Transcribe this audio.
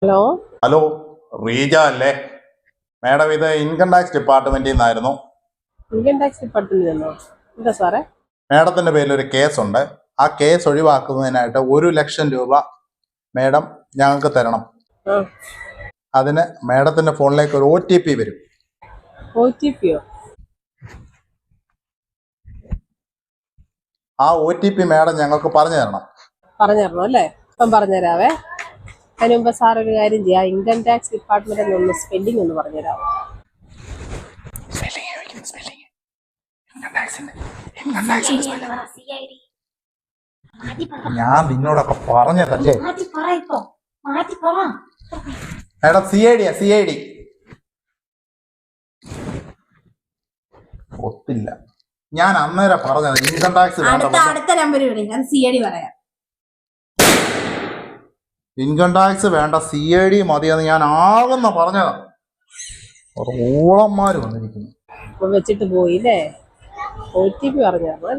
Hello hello, Reeja അല്ലേ? Madam, ഇത് income tax ഡിപ്പാർട്ട്മെന്റിൽ നിന്നായിരുന്നു. ഇൻകം ടാക്സ് ഡിപ്പാർട്ട്മെന്റിൽ നിന്നോ? എന്താ സാറേ? മാഡത്തിന്റെ പേരിൽ ഒരു കേസുണ്ട്. ആ കേസ് ഒഴിവാക്കുന്നതിനായിട്ട് 1,00,000 രൂപ മാഡം ഞങ്ങൾക്ക് തരണം. ആ, അതിന് മാഡത്തിന്റെ ഫോണിലേക്ക് ഒരു OTP വരും. OTP യോ? ആ OTP മാഡം ഞങ്ങൾക്ക് പറഞ്ഞു തരണം. പറഞ്ഞു തരണോ അല്ലേ? ഇപ്പം പറഞ്ഞുതരാവേ. അതിന് മുമ്പ് സാർ ഒരു കാര്യം ചെയ്യാം. ഇൻകം ടാക്സ് ഡിപ്പാർട്ട്മെന്റിൽ നിന്ന് സ്പെല്ലിംഗ് ഒന്ന് പറഞ്ഞുതരാമോ? ഞാൻ നിന്നോടൊക്കെ പറഞ്ഞതല്ലേ മാഡം? CID ഒത്തില്ല. ഞാൻ അന്നേരം പറഞ്ഞത് ഇൻകം ടാക്സ് അടുത്ത നമ്പർ വിളിക്കാം. CID പറയാം. ഇൻകം ടാക്സ് വേണ്ട, CID മതിയെന്ന് ഞാൻ ആകുന്ന പറഞ്ഞതാ. ഓളന്മാര് വന്നിരിക്കുന്നു. വെച്ചിട്ട് പോയില്ലേ? OTP പറഞ്ഞു തരണം.